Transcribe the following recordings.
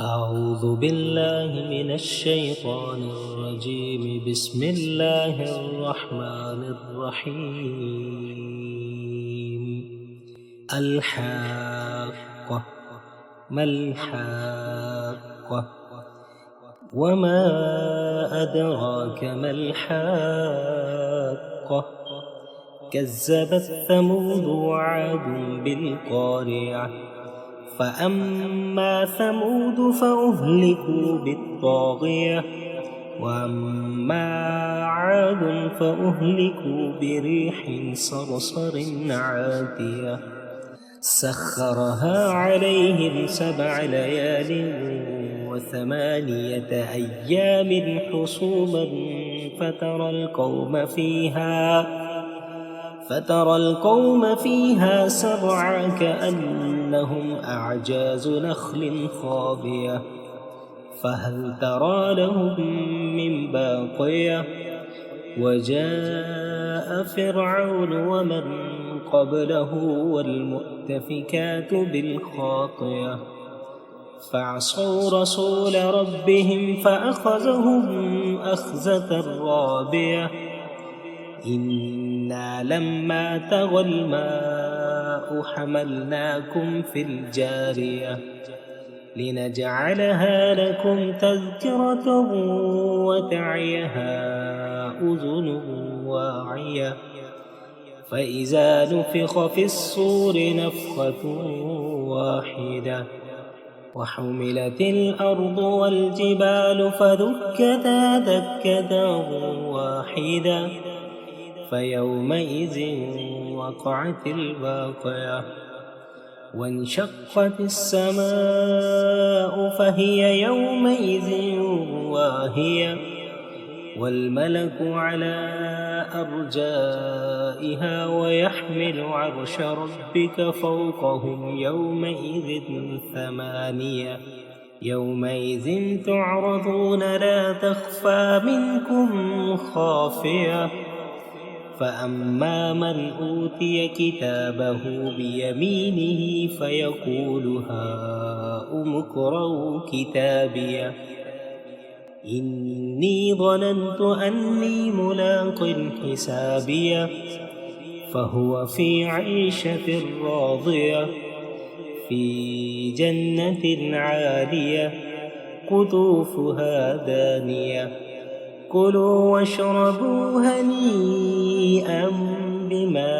أعوذ بالله من الشيطان الرجيم. بسم الله الرحمن الرحيم. الحاقة. ما الحاقة؟ وما أدراك ما الحاقة؟ كذبت ثمود وعاد بالقارعة. فأما ثمود فأهلكوا بالطاغية، وأما عاد فأهلكوا بريح صرصر عاتية سخرها عليهم 7 ليال و8 أيام حسوما فترى القوم فيها سرعى كأنهم أعجاز نخل خاوية فهل ترى لهم من باقية. وجاء فرعون ومن قبله والمؤتفكات بالخاطية فعصوا رسول ربهم فأخذهم أخذة رابية. إنا لما طغى الماء حملناكم في الجارية لنجعلها لكم تذكرة وتعيها أذن واعية. فإذا نفخ في الصور نفخة واحدة وحملت الأرض والجبال فدكتا دكة واحدة فيومئذ وقعت الواقعة. وانشقت السماء فهي يومئذ واهية والملك على أرجائها ويحمل عرش ربك فوقهم يومئذ 8. يومئذ تعرضون لا تخفى منكم خافية. فأما من أوتي كتابه بيمينه فيقول هاؤم اقرءوا كتابيه إني ظننت أني ملاق حسابيه فهو في عيشة راضية في جنة عالية قطوفها دانية. كلوا واشربوا هنيئا بما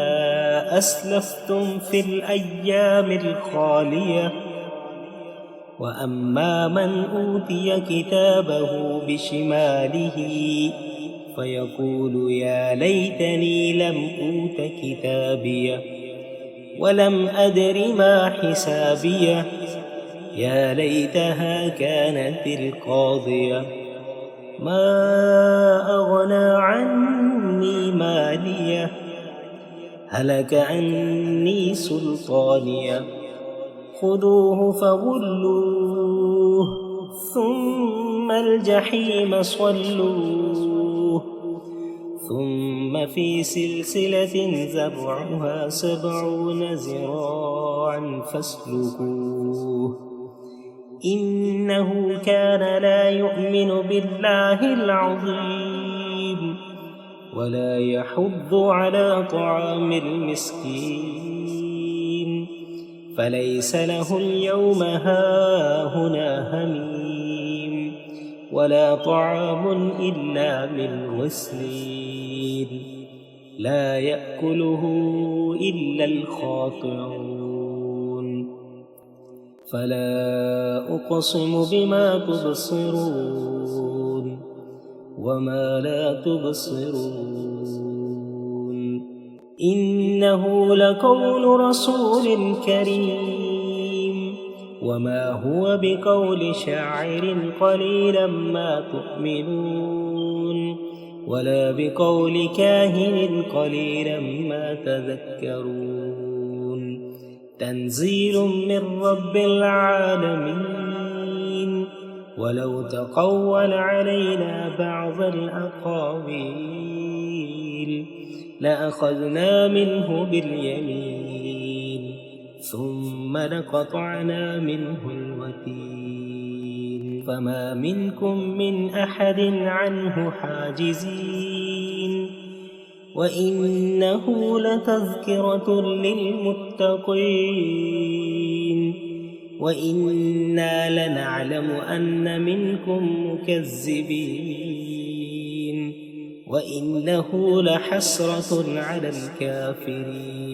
أسلفتم في الأيام الخالية. وأما من أوتي كتابه بشماله فيقول يا ليتني لم أوت كتابيه ولم أدر ما حسابيه يا ليتها كانت القاضية ما أغنى عني ماليه هلك عني سلطانيه. خذوه فغلوه ثم الجحيم صلوه ثم في سلسلة ذرعها 70 ذراعا فاسلكوه إنه كان لا يؤمن بالله العظيم ولا يحض على طعام المسكين فليس له اليوم هاهنا هميم ولا طعام إلا من غسلين لا يأكله إلا الخاطئون. فلا أقسم بما تبصرون وما لا تبصرون إنه لقول رسول كريم وما هو بقول شاعر قليلا ما تؤمنون ولا بقول كاهن قليلا ما تذكرون. تنزيل من رب العالمين ولو تقول علينا بعض الأقاويل لأخذنا منه باليمين ثم لقطعنا منه الوتين. فما منكم من أحد عنه حاجزين وإنه لتذكرة للمتقين وإنا لنعلم أن منكم مكذبين وإنه لحسرة على الكافرين